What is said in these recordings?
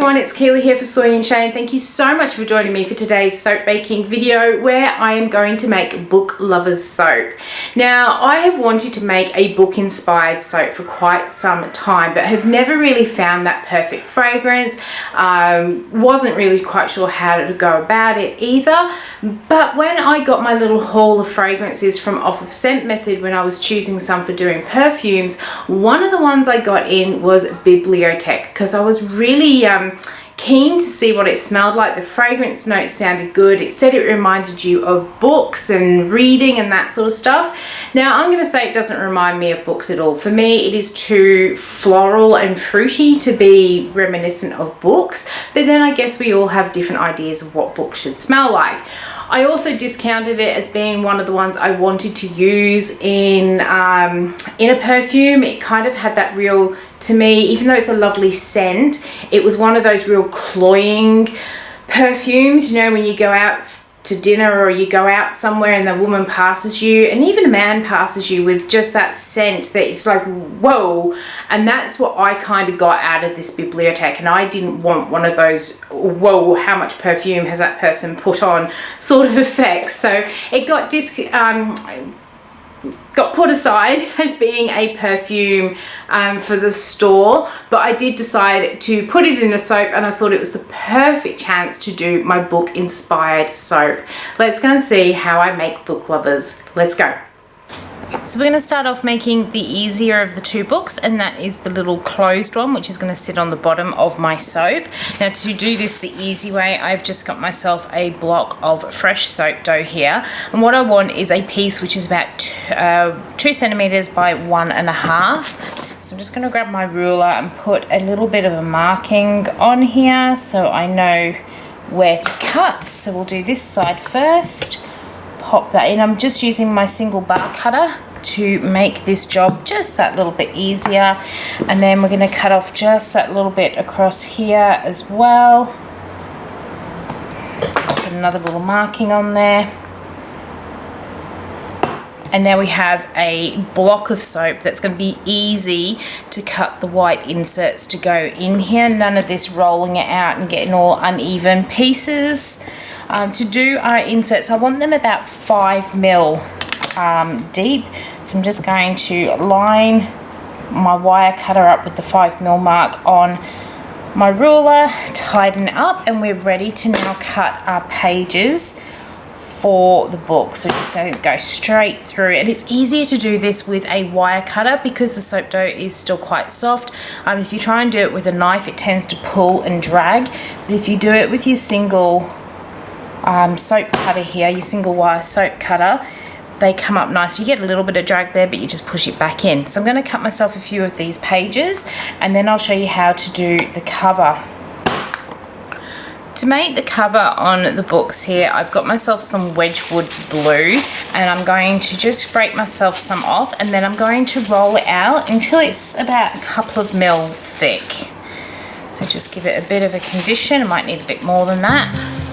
everyone, it's Keely here for Soy and Shea, and thank you so much for joining me for today's soap making video where I am going to make Book Lovers soap. Now, I have wanted to make a book inspired soap for quite some time, but have never really found that perfect fragrance. Wasn't really quite sure how to go about it either, but when I got my little haul of fragrances from Off of Scent Method when I was choosing some for doing perfumes, one of the ones I got in was Bibliotech, because I was really keen to see what it smelled like. The fragrance notes sounded good. It said it reminded you of books and reading and that sort of stuff. Now, I'm going to say it doesn't remind me of books at all. For me, it is too floral and fruity to be reminiscent of books, but then I guess we all have different ideas of what books should smell like. I also discounted it as being one of the ones I wanted to use in a perfume. It kind of had that real, to me, even though it's a lovely scent, it was one of those real cloying perfumes, you know, when you go out to dinner or you go out somewhere and the woman passes you, and even a man passes you with just that scent that it's like, whoa. And that's what I kind of got out of this Bibliotech, and I didn't want one of those, whoa, how much perfume has that person put on sort of effects. So it got put aside as being a perfume for the store, but I did decide to put it in a soap, and I thought it was the perfect chance to do my book inspired soap. Let's go and see how I make Book Lovers. Let's go. So we're going to start off making the easier of the two books, and that is the little closed one, which is going to sit on the bottom of my soap. Now, to do this the easy way, I've just got myself a block of fresh soap dough here, and what I want is a piece which is about 2 centimeters by 1.5. So I'm just going to grab my ruler and put a little bit of a marking on here so I know where to cut. So we'll do this side first. Pop that in. I'm just using my single bar cutter to make this job just that little bit easier, and then we're going to cut off just that little bit across here as well. Just put another little marking on there, and now we have a block of soap that's going to be easy to cut the white inserts to go in here. None of this rolling it out and getting all uneven pieces. To do our inserts, I want them about 5 mil deep, so I'm just going to line my wire cutter up with the 5 mil mark on my ruler, tighten up, and we're ready to now cut our pages for the book. So just going to go straight through, and it's easier to do this with a wire cutter because the soap dough is still quite soft. If you try and do it with a knife, it tends to pull and drag, but if you do it with your single soap cutter here, your single wire soap cutter, they come up nice. You get a little bit of drag there, but you just push it back in. So I'm going to cut myself a few of these pages, and then I'll show you how to do the cover. To make the cover on the books here, I've got myself some Wedgwood blue, and I'm going to just break myself some off, and then I'm going to roll it out until it's about a couple of mil thick. So just give it a bit of a condition. I might need a bit more than that.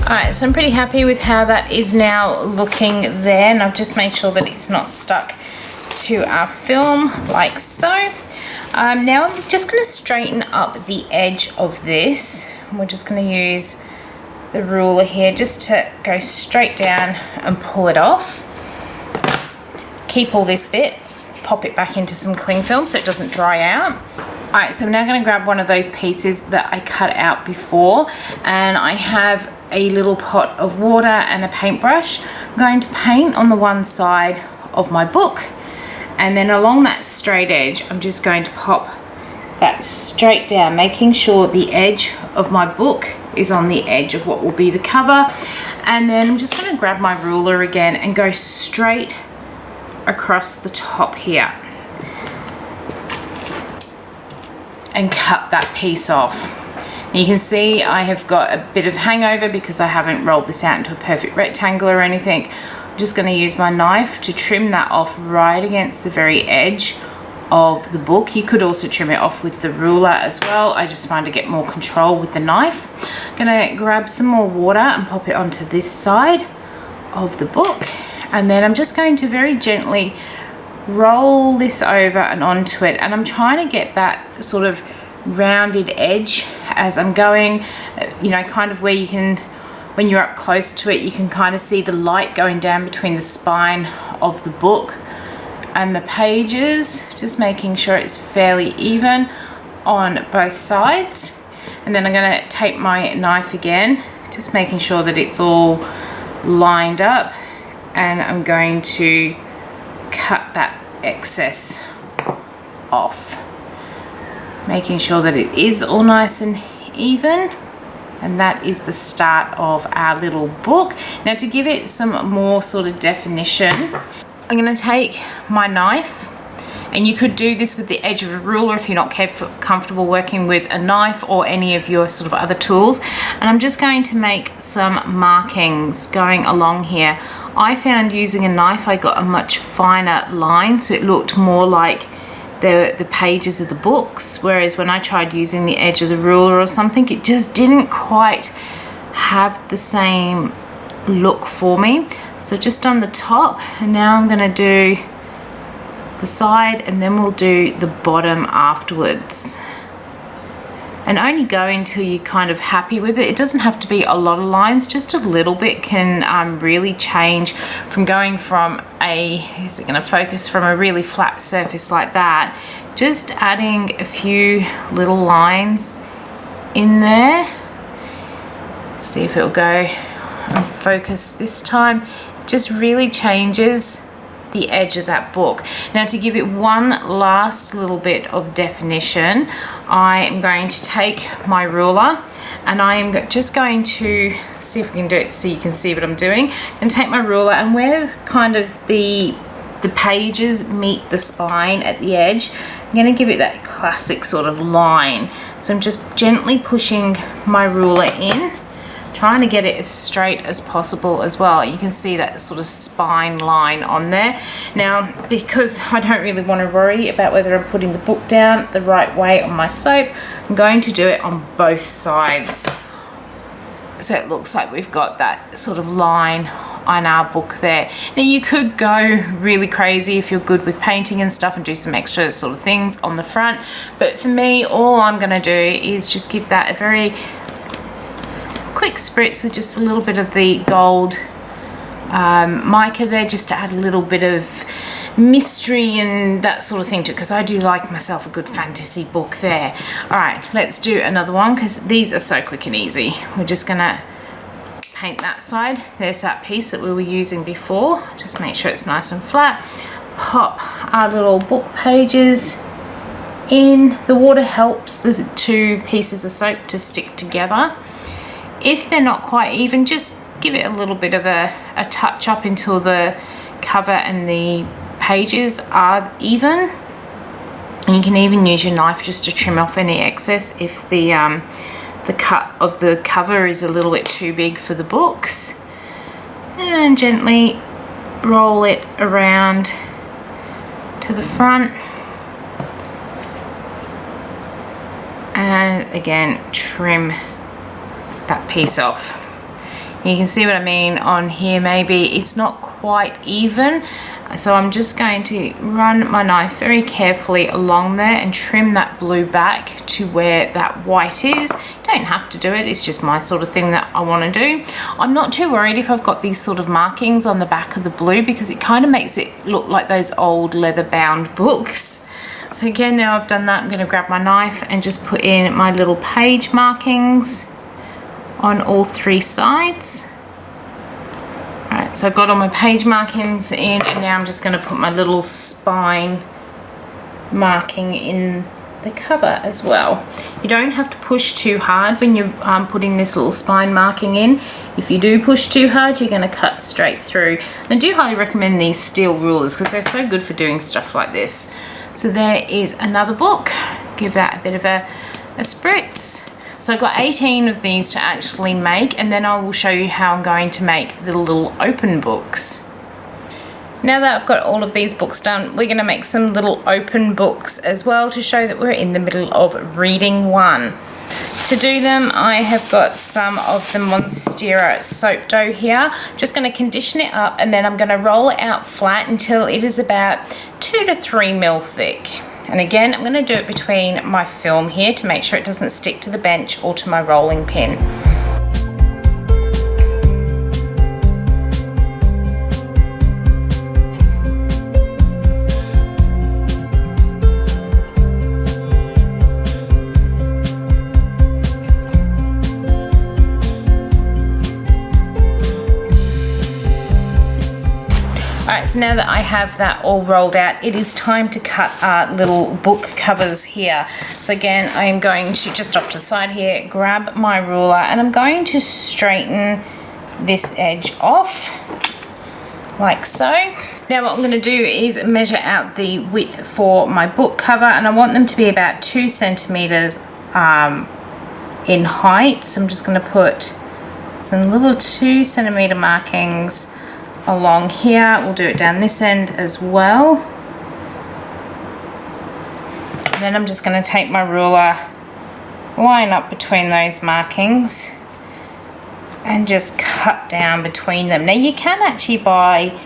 Alright, so I'm pretty happy with how that is now looking there, and I've just made sure that it's not stuck to our film like so. Now I'm just going to straighten up the edge of this. We're just going to use the ruler here just to go straight down and pull it off. Keep all this bit, pop it back into some cling film so it doesn't dry out. Alright, so I'm now going to grab one of those pieces that I cut out before, and I have a little pot of water and a paintbrush. I'm going to paint on the one side of my book, and then along that straight edge I'm just going to pop that straight down, making sure the edge of my book is on the edge of what will be the cover. And then I'm just going to grab my ruler again and go straight across the top here and cut that piece off. And you can see I have got a bit of hangover because I haven't rolled this out into a perfect rectangle or anything. I'm just going to use my knife to trim that off right against the very edge of the book. You could also trim it off with the ruler as well. I just find to get more control with the knife. I'm going to grab some more water and pop it onto this side of the book, and then I'm just going to very gently roll this over and onto it, and I'm trying to get that sort of rounded edge as I'm going, you know, kind of where you can, when you're up close to it, you can kind of see the light going down between the spine of the book and the pages, just making sure it's fairly even on both sides. And then I'm going to take my knife again, just making sure that it's all lined up, and I'm going to cut that excess off, making sure that it is all nice and even. And that is the start of our little book. Now, to give it some more sort of definition, I'm going to take my knife, and you could do this with the edge of a ruler if you're not comfortable working with a knife or any of your sort of other tools. And I'm just going to make some markings going along here. I found using a knife I got a much finer line, so it looked more like the pages of the books, whereas when I tried using the edge of the ruler or something, it just didn't quite have the same look for me. So just on the top, and now I'm going to do the side, and then we'll do the bottom afterwards. And only go until you're kind of happy with it. It doesn't have to be a lot of lines, just a little bit can really change from going from is it going to focus from a really flat surface like that, just adding a few little lines in there. See if it'll go and focus this time. Just really changes the edge of that book. Now, to give it one last little bit of definition, I am going to take my ruler, and I am just going to see if we can do it so you can see what I'm doing. I'm going to take my ruler, and where kind of the pages meet the spine at the edge, I'm going to give it that classic sort of line. So I'm just gently pushing my ruler in, trying to get it as straight as possible as well. You can see that sort of spine line on there. Now, because I don't really want to worry about whether I'm putting the book down the right way on my soap, I'm going to do it on both sides. So it looks like we've got that sort of line on our book there. Now, you could go really crazy if you're good with painting and stuff and do some extra sort of things on the front. But for me, all I'm going to do is just give that a very quick spritz with just a little bit of the gold mica there, just to add a little bit of mystery and that sort of thing to it, because I do like myself a good fantasy book there. All right, let's do another one, because these are so quick and easy. We're just gonna paint that side. There's that piece that we were using before. Just make sure it's nice and flat. Pop our little book pages in. The water helps the two pieces of soap to stick together. If they're not quite even, just give it a little bit of a touch up until the cover and the pages are even. And you can even use your knife just to trim off any excess if the cut of the cover is a little bit too big for the books. And gently roll it around to the front. And again, trim that piece off. You can see what I mean on here. Maybe it's not quite even, so I'm just going to run my knife very carefully along there and trim that blue back to where that white is. You don't have to do it, it's just my sort of thing that I want to do. I'm not too worried if I've got these sort of markings on the back of the blue, because it kind of makes it look like those old leather bound books. So again, now I've done that, I'm going to grab my knife and just put in my little page markings on all three sides. Alright, so I've got all my page markings in, and now I'm just going to put my little spine marking in the cover as well. You don't have to push too hard when you're putting this little spine marking in. If you do push too hard, you're going to cut straight through. And I do highly recommend these steel rulers because they're so good for doing stuff like this. So there is another book. Give that a bit of a spritz. So I've got 18 of these to actually make, and then I will show you how I'm going to make the little open books. Now that I've got all of these books done, we're going to make some little open books as well to show that we're in the middle of reading one. To do them, I have got some of the Monstera soap dough here. Just going to condition it up, and then I'm going to roll it out flat until it is about 2 to 3 mil thick. And again, I'm going to do it between my film here to make sure it doesn't stick to the bench or to my rolling pin. Alright, so now that I have that all rolled out, it is time to cut our little book covers here. So again, I am going to, just off to the side here, grab my ruler, and I'm going to straighten this edge off, like so. Now what I'm going to do is measure out the width for my book cover, and I want them to be about 2 centimeters in height. So I'm just going to put some little 2 centimeter markings along here. We'll do it down this end as well. And then I'm just going to take my ruler, line up between those markings, and just cut down between them. Now you can actually buy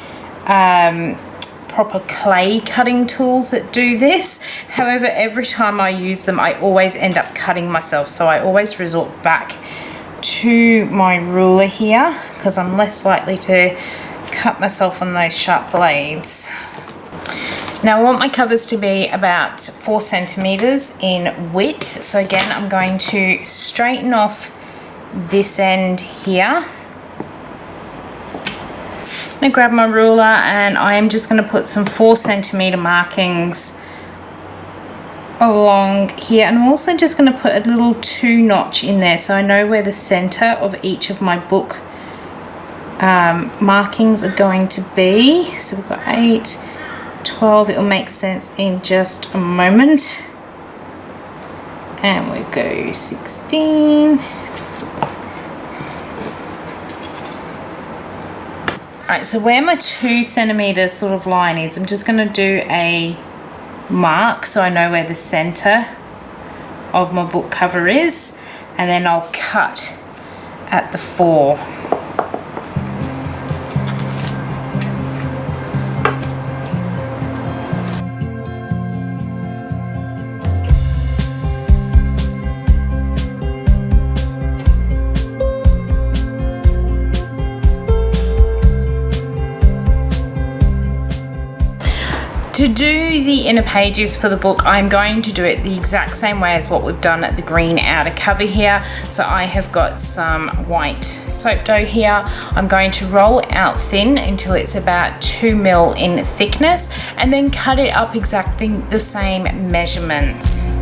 proper clay cutting tools that do this. However, every time I use them, I always end up cutting myself. So I always resort back to my ruler here because I'm less likely to cut myself on those sharp blades. Now I want my covers to be about 4 centimeters in width. So again, I'm going to straighten off this end here. I'm going to grab my ruler, and I am just going to put some 4 centimeter markings along here, and I'm also just going to put a little 2 notch in there so I know where the center of each of my book markings are going to be. So we've got 8, 12, it will make sense in just a moment, and we go 16. Alright, so where my 2 centimeter sort of line is, I'm just going to do a mark so I know where the center of my book cover is, and then I'll cut at the 4. To do the inner pages for the book, I'm going to do it the exact same way as what we've done at the green outer cover here. So I have got some white soap dough here. I'm going to roll it out thin until it's about 2 mil in thickness, and then cut it up exactly the same measurements.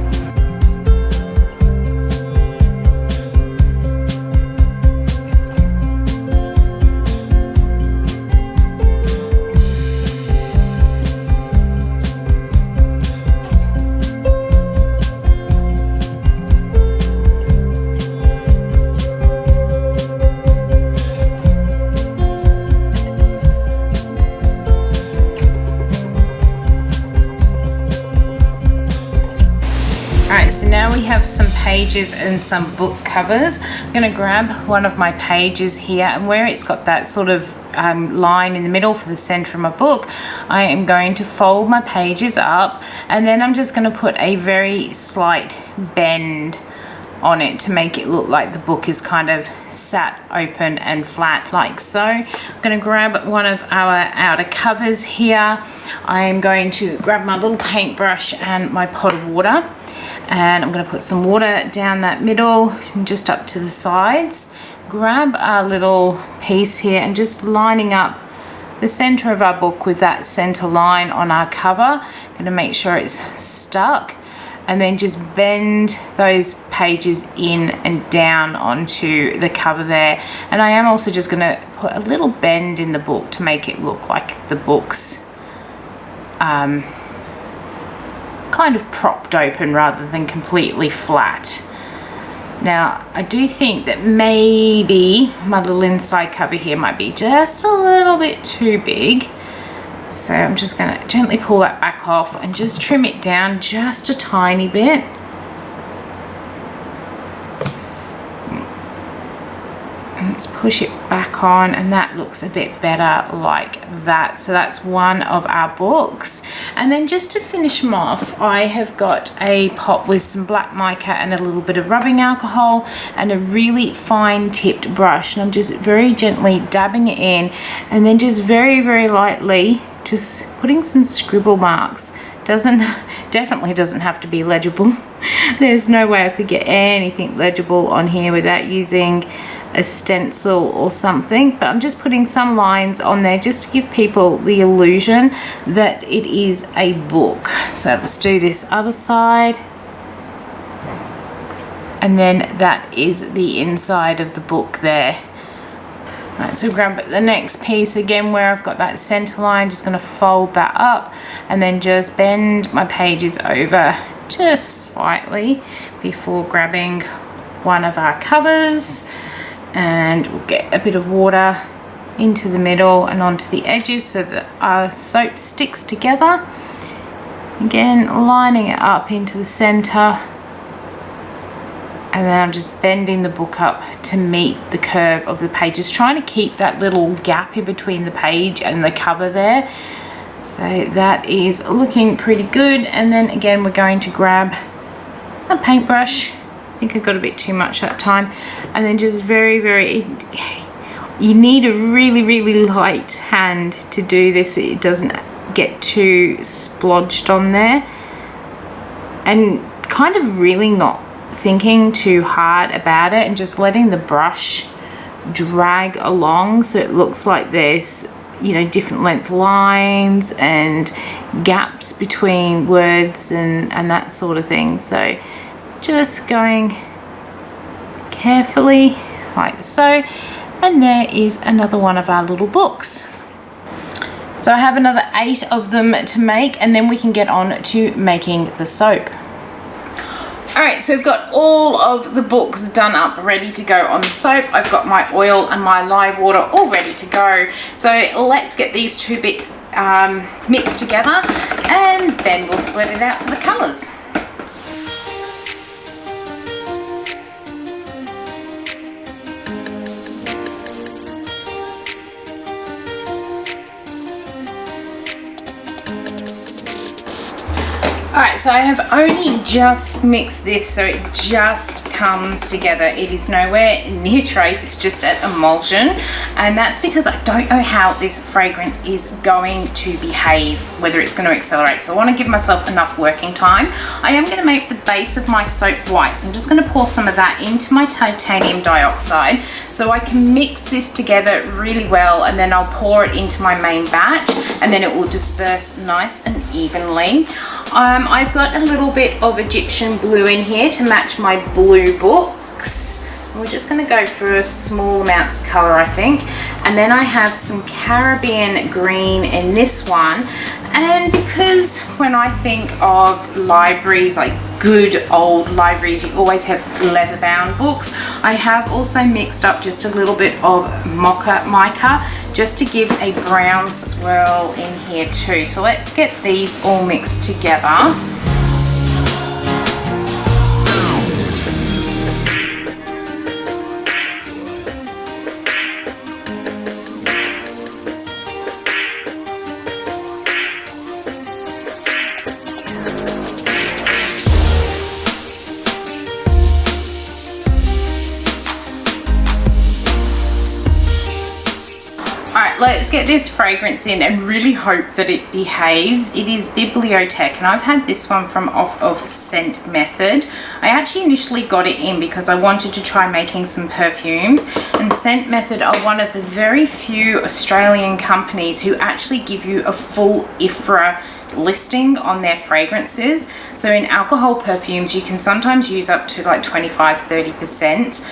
So now we have some pages and some book covers. I'm going to grab one of my pages here, and where it's got that sort of line in the middle for the center of my book, I am going to fold my pages up, and then I'm just going to put a very slight bend on it to make it look like the book is kind of sat open and flat like so. I'm going to grab one of our outer covers here. I am going to grab my little paintbrush and my pot of water, and I'm going to put some water down that middle and just up to the sides. Grab our little piece here and just lining up the center of our book with that center line on our cover. I'm going to make sure it's stuck, and then just bend those pages in and down onto the cover there. And I am also just going to put a little bend in the book to make it look like the book's kind of propped open rather than completely flat. Now, I do think that maybe my little inside cover here might be just a little bit too big. So I'm just going to gently pull that back off and just trim it down just a tiny bit. And let's push it back on, and that looks a bit better like that. So that's one of our books. And then just to finish them off, I have got a pot with some black mica and a little bit of rubbing alcohol and a really fine tipped brush, and I'm just very gently dabbing it in, and then just very, very lightly just putting some scribble marks. Definitely doesn't have to be legible. There's no way I could get anything legible on here without using a stencil or something, but I'm just putting some lines on there just to give people the illusion that it is a book. So let's do this other side, and then that is the inside of the book there. Right, so grab the next piece again where I've got that center line, just going to fold that up and then just bend my pages over just slightly before grabbing one of our covers, and we'll get a bit of water into the middle and onto the edges so that our soap sticks together. Again, lining it up into the center, and then I'm just bending the book up to meet the curve of the pages, trying to keep that little gap in between the page and the cover there. So that is looking pretty good. And then again, we're going to grab a paintbrush. I think I got a bit too much that time. And then just very, very, you need a really, really light hand to do this. It doesn't get too splodged on there. And kind of really not thinking too hard about it, and just letting the brush drag along so it looks like there's, you know, different length lines and gaps between words and that sort of thing. So just going carefully like so, and there is another one of our little books. So I have another 8 of them to make, and then we can get on to making the soap. Alright, so we've got all of the books done up, ready to go on the soap. I've got my oil and my lye water all ready to go. So let's get these two bits mixed together, and then we'll split it out for the colours. Alright, so I have only just mixed this, so it just comes together. It is nowhere near trace, it's just an emulsion, and that's because I don't know how this fragrance is going to behave, whether it's going to accelerate. So I want to give myself enough working time. I am going to make the base of my soap white, so I'm just going to pour some of that into my titanium dioxide so I can mix this together really well, and then I'll pour it into my main batch, and then it will disperse nice and evenly. I've got a little bit of Egyptian blue in here to match my blue books. We're just going to go for small amounts of colour, I think. And then I have some Caribbean green in this one. And because when I think of libraries, like good old libraries, you always have leather bound books, I have also mixed up just a little bit of mica just to give a brown swirl in here too. So let's get these all mixed together. Let's get this fragrance in and really hope that it behaves. It is Bibliotech, and I've had this one from off of Scent Method. I actually initially got it in because I wanted to try making some perfumes, and Scent Method are one of the very few Australian companies who actually give you a full IFRA listing on their fragrances. So in alcohol perfumes you can sometimes use up to like 25-30%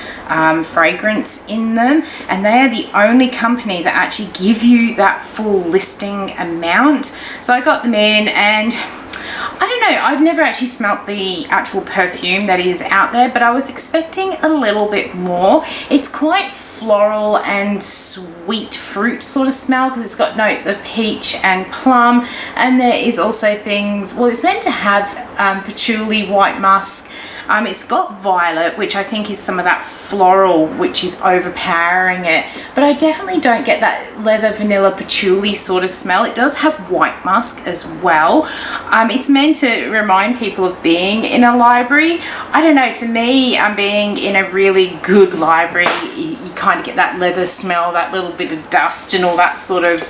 fragrance in them, and they are the only company that actually give you that full listing amount. So I got them in, and I don't know, I've never actually smelt the actual perfume that is out there, but I was expecting a little bit more. It's quite floral and sweet fruit sort of smell because it's got notes of peach and plum, and there is also things, well, it's meant to have patchouli, white musk. It's got violet, which I think is some of that floral which is overpowering it, but I definitely don't get that leather, vanilla, patchouli sort of smell. It does have white musk as well. It's meant to remind people of being in a library. I don't know, for me, being in a really good library, you kind of get that leather smell, that little bit of dust and all that sort of,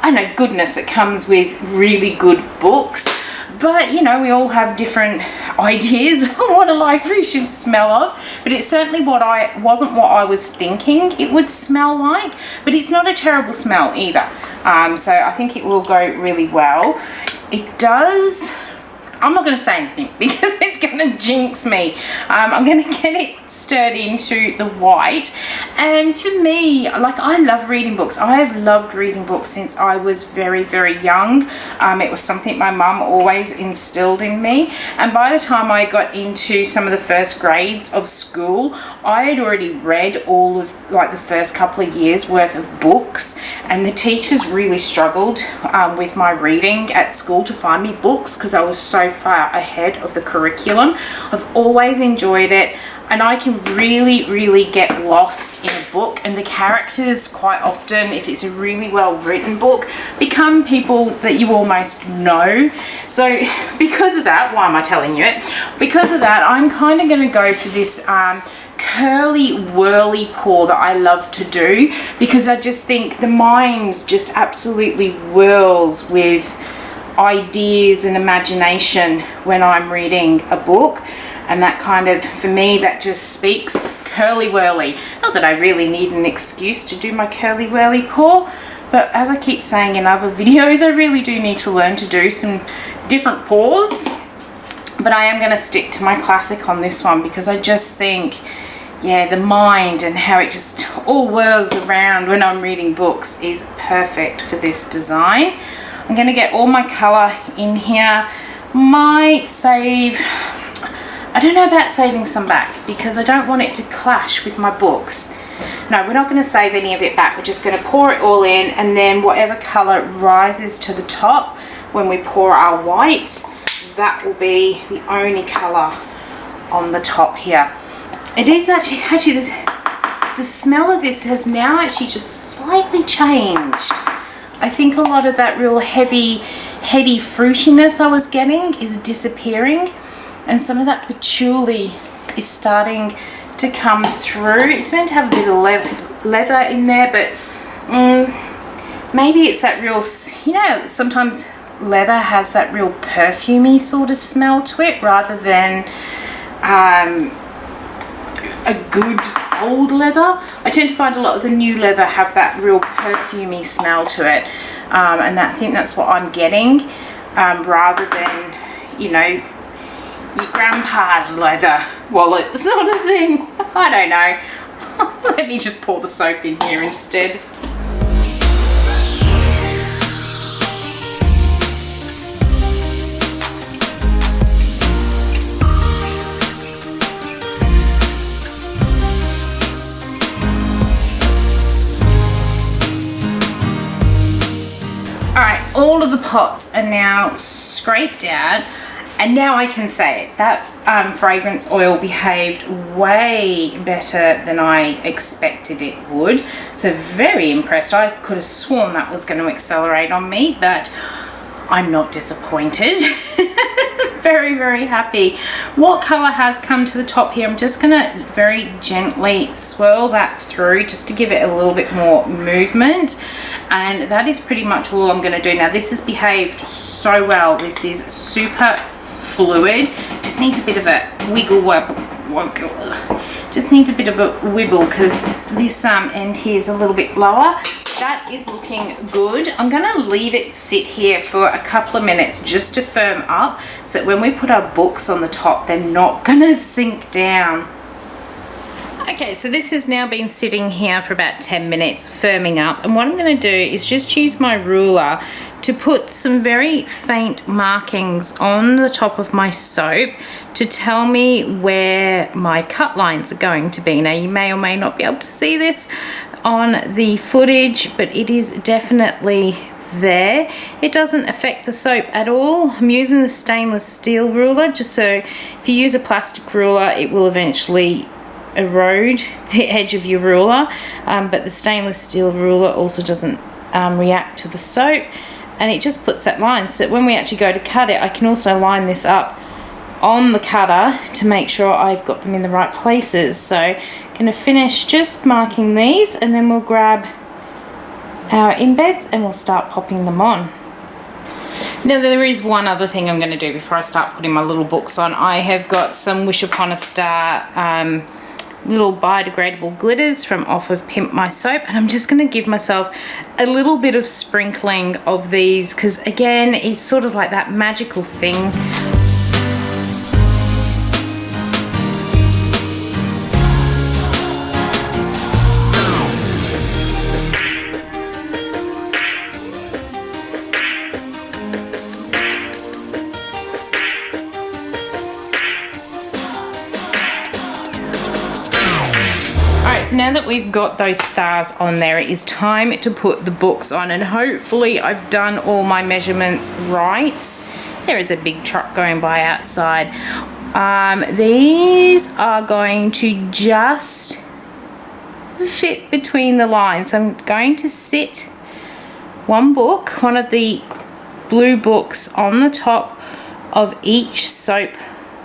I don't know, goodness that comes with really good books. But, you know, we all have different ideas on what a library should smell of. But it's certainly wasn't what I was thinking it would smell like. But it's not a terrible smell either. So I think it will go really well. It does... I'm not going to say anything because it's going to jinx me. I'm going to get it stirred into the white. And for me, like, I love reading books. I have loved reading books since I was very, very young. It was something my mum always instilled in me. And by the time I got into some of the first grades of school, I had already read all of, like, the first couple of years worth of books. And the teachers really struggled with my reading at school to find me books because I was so far ahead of the curriculum. I've always enjoyed it, and I can really get lost in a book, and the characters quite often, if it's a really well written book, become people that you almost know. So because of that, why am I telling you it? Because of that, I'm kind of going to go for this curly whirly pour that I love to do, because I just think the mind just absolutely whirls with ideas and imagination when I'm reading a book. And that kind of, for me, that just speaks curly whirly. Not that I really need an excuse to do my curly whirly pour, but as I keep saying in other videos, I really do need to learn to do some different pours. But I am going to stick to my classic on this one because I just think, yeah, the mind and how it just all whirls around when I'm reading books is perfect for this design. I'm going to get all my colour in here. Might save, I don't know about saving some back because I don't want it to clash with my books. No, we're not going to save any of it back. We're just going to pour it all in, and then whatever colour rises to the top when we pour our whites, that will be the only colour on the top here. It is actually the smell of this has now actually just slightly changed. I think a lot of that real heavy, heady fruitiness I was getting is disappearing, and some of that patchouli is starting to come through. It's meant to have a bit of leather in there, but maybe it's that real, you know, sometimes leather has that real perfumey sort of smell to it rather than a good old leather. I tend to find a lot of the new leather have that real perfumey smell to it, and I think that's what I'm getting, rather than, you know, your grandpa's leather wallet sort of thing. I don't know. Let me just pour the soap in here instead. All of the pots are now scraped out, and now I can say it, that fragrance oil behaved way better than I expected it would. So very impressed. I could have sworn that was going to accelerate on me, but I'm not disappointed. Very happy. What colour has come to the top here? I'm just going to very gently swirl that through just to give it a little bit more movement. And that is pretty much all I'm going to do. Now this has behaved so well. This is super fluid. Just needs a bit of a wiggle. Just needs a bit of a wiggle because this end here is a little bit lower. That is looking good. I'm going to leave it sit here for a couple of minutes just to firm up, so that when we put our books on the top, they're not going to sink down. Okay, so this has now been sitting here for about 10 minutes, firming up, and what I'm going to do is just use my ruler to put some very faint markings on the top of my soap to tell me where my cut lines are going to be. Now you may or may not be able to see this on the footage, but it is definitely there. It doesn't affect the soap at all. I'm using the stainless steel ruler, just so if you use a plastic ruler it will eventually erode the edge of your ruler, but the stainless steel ruler also doesn't react to the soap, and it just puts that line so that when we actually go to cut it, I can also line this up on the cutter to make sure I've got them in the right places. So I'm going to finish just marking these, and then we'll grab our embeds and we'll start popping them on. Now there is one other thing I'm going to do before I start putting my little books on. I have got some Wish Upon a Star little biodegradable glitters from off of Pimp My Soap, and I'm just going to give myself a little bit of sprinkling of these because again it's sort of like that magical thing. So now that we've got those stars on there, it is time to put the books on, and hopefully I've done all my measurements right. There is a big truck going by outside. These are going to just fit between the lines. I'm going to sit one book, one of the blue books, on the top of each soap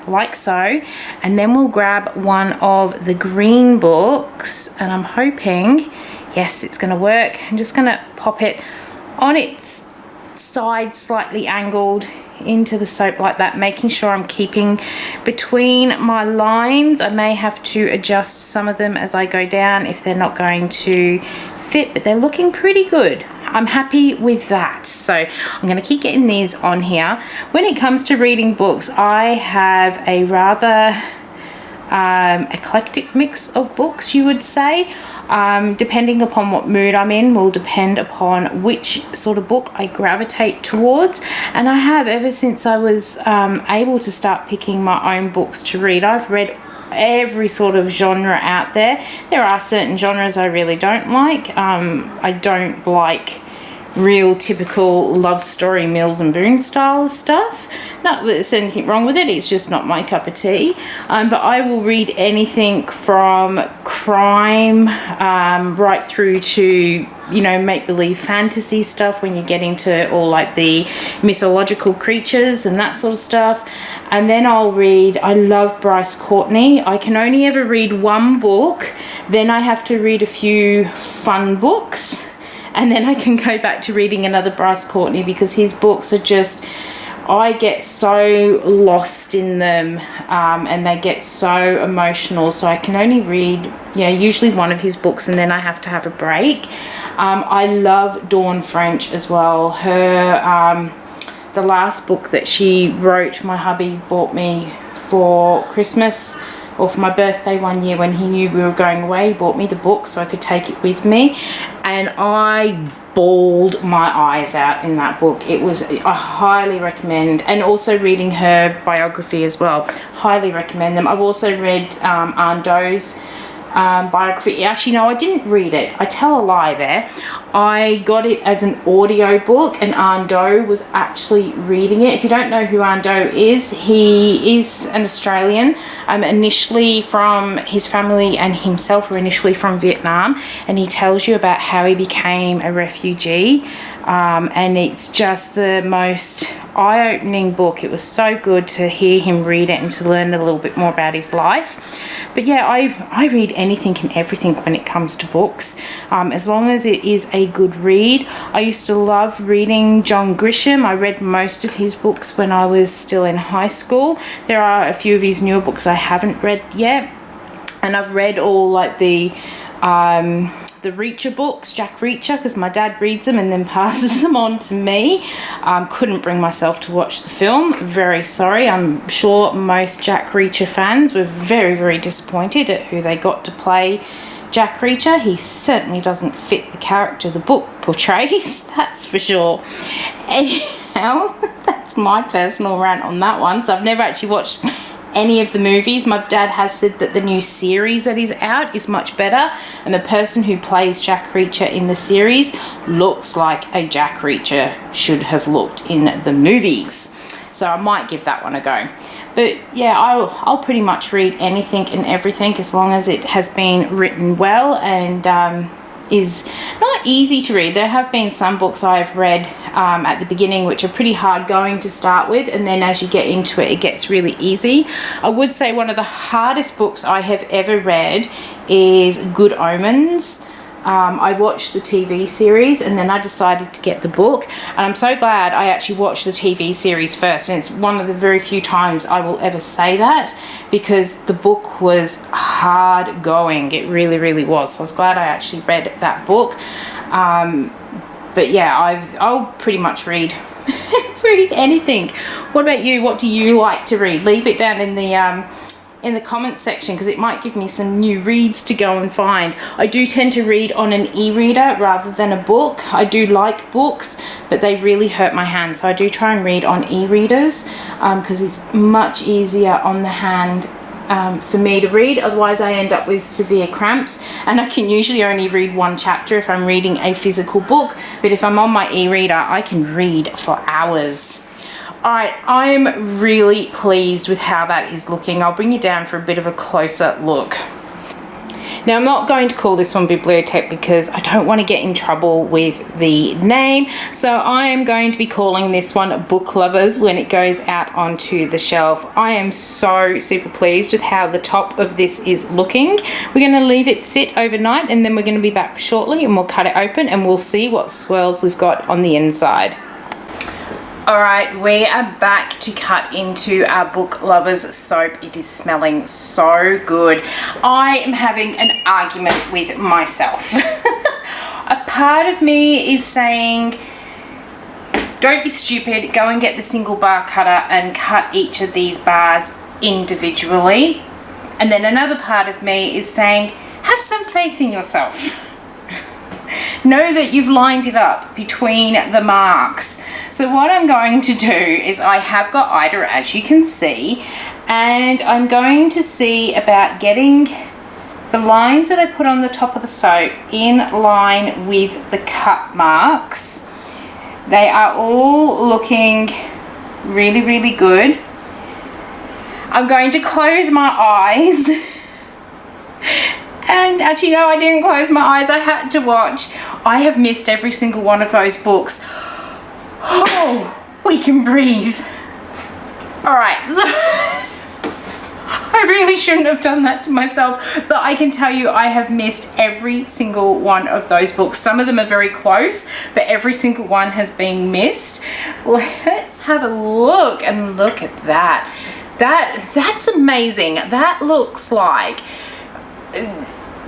like so, and then we'll grab one of the green books, and I'm hoping, yes, it's going to work. I'm just going to pop it on its side, slightly angled into the soap like that, making sure I'm keeping between my lines. I may have to adjust some of them as I go down if they're not going to fit, but they're looking pretty good. I'm happy with that. So I'm going to keep getting these on here. When it comes to reading books, I have a rather eclectic mix of books, you would say. Depending upon what mood I'm in will depend upon which sort of book I gravitate towards, and I have ever since I was able to start picking my own books to read. I've read every sort of genre out there. There are certain genres I really don't like. I don't like real typical love story Mills and Boon style stuff. Not that there's anything wrong with it, it's just not my cup of tea. But I will read anything from crime right through to, you know, make-believe fantasy stuff when you get into all like the mythological creatures and that sort of stuff. And then I'll read, I love Bryce Courtney. I can only ever read one book, then I have to read a few fun books, and then I can go back to reading another Bryce Courtney, because his books are just, I get so lost in them, and they get so emotional. So I can only read, yeah, usually one of his books, and then I have to have a break. I love Dawn French as well. Her the last book that she wrote, my hubby bought me for Christmas or for my birthday one year when he knew we were going away. He bought me the book so I could take it with me, and I bawled my eyes out in that book. It was, I highly recommend, and also reading her biography as well. Highly recommend them. I've also read Ando's biography. Actually, no, I didn't read it. I tell a lie there. I got it as an audio book, and Ando was actually reading it. If you don't know who Ando is, he is an Australian, initially from his family, and himself were initially from Vietnam, and he tells you about how he became a refugee, and it's just the most eye-opening book. It was so good to hear him read it and to learn a little bit more about his life. But yeah, I read anything and everything when it comes to books, as long as it is a good read. I used to love reading John Grisham. I read most of his books when I was still in high school. There are a few of his newer books I haven't read yet, and I've read all like the Reacher books, Jack Reacher, because my dad reads them and then passes them on to me. Couldn't bring myself to watch the film. Very sorry. I'm sure most Jack Reacher fans were very, very disappointed at who they got to play Jack Reacher. He certainly doesn't fit the character the book portrays, that's for sure. Anyhow, that's my personal rant on that one. So I've never actually watched any of the movies. My dad has said that the new series that is out is much better, and the person who plays Jack Reacher in the series looks like a Jack Reacher should have looked in the movies. So I might give that one a go. But yeah, I'll pretty much read anything and everything as long as it has been written well and is not easy to read. There have been some books I've read at the beginning which are pretty hard going to start with, and then as you get into it, it gets really easy. I would say one of the hardest books I have ever read is Good Omens. I watched the TV series and then I decided to get the book, and I'm so glad I actually watched the TV series first, and it's one of the very few times I will ever say that, because the book was hard going. It really, really was. So I was glad I actually read that book. But yeah, I'll pretty much read read anything. What about you? What do you like to read? Leave it down in the comments section, because it might give me some new reads to go and find. I do tend to read on an e-reader rather than a book. I do like books, but they really hurt my hands, so I do try and read on e-readers because it's much easier on the hand for me to read. Otherwise I end up with severe cramps, and I can usually only read one chapter if I'm reading a physical book, but if I'm on my e-reader I can read for hours. Alright, I'm really pleased with how that is looking. I'll bring you down for a bit of a closer look. Now, I'm not going to call this one Bibliotech because I don't want to get in trouble with the name, so I am going to be calling this one Book Lovers when it goes out onto the shelf. I am so super pleased with how the top of this is looking. We're going to leave it sit overnight, and then we're going to be back shortly and we'll cut it open and we'll see what swirls we've got on the inside. Alright, we are back to cut into our Book Lovers soap. It is smelling so good. I am having an argument with myself. A part of me is saying, don't be stupid, go and get the single bar cutter and cut each of these bars individually. And then another part of me is saying, have some faith in yourself. Know that you've lined it up between the marks. So what I'm going to do is, I have got Ida, as you can see, and I'm going to see about getting the lines that I put on the top of the soap in line with the cut marks. They are all looking really, really good. I'm going to close my eyes. And actually, no, I didn't close my eyes. I had to watch. I have missed every single one of those books. Oh, we can breathe. All right, so I really shouldn't have done that to myself, but I can tell you I have missed every single one of those books. Some of them are very close, but every single one has been missed. Let's have a look, and look at that. That's amazing. That looks like,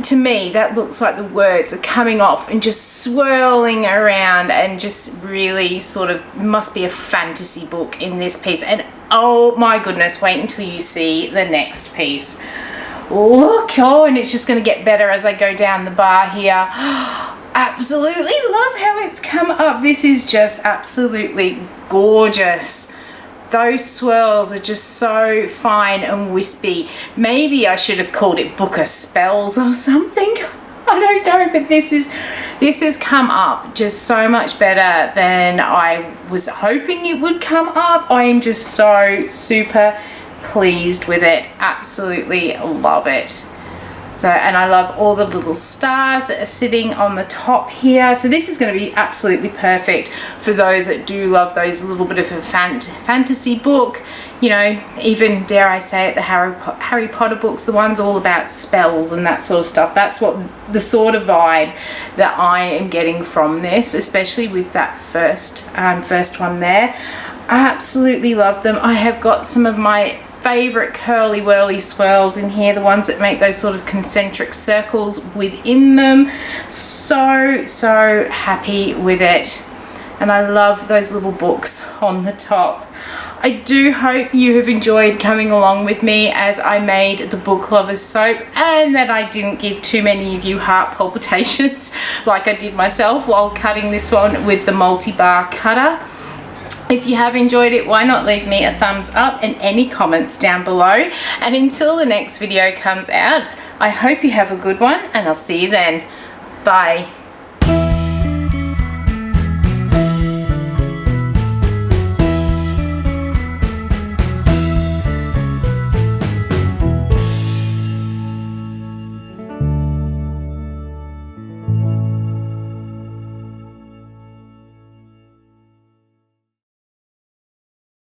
to me, that looks like the words are coming off and just swirling around, and just really sort of must be a fantasy book in this piece. And oh my goodness, wait until you see the next piece. Look, oh, and it's just going to get better as I go down the bar here. Absolutely love how it's come up. This is just absolutely gorgeous. Those swirls are just so fine and wispy. Maybe I should have called it Book of Spells or something. I don't know, but this has come up just so much better than I was hoping it would come up. I am just so super pleased with it. Absolutely love it. So, and I love all the little stars that are sitting on the top here. So this is going to be absolutely perfect for those that do love those little bit of a fantasy book. You know, even, dare I say it, the Harry Potter books, the ones all about spells and that sort of stuff. That's what the sort of vibe that I am getting from this, especially with that first one there. I absolutely love them. I have got some of my favorite curly whirly swirls in here, the ones that make those sort of concentric circles within them. So happy with it, and I love those little books on the top. I do hope you have enjoyed coming along with me as I made the Booklovers soap, and that I didn't give too many of you heart palpitations like I did myself while cutting this one with the multi-bar cutter. If you have enjoyed it, why not leave me a thumbs up and any comments down below. And until the next video comes out, I hope you have a good one, and I'll see you then. Bye.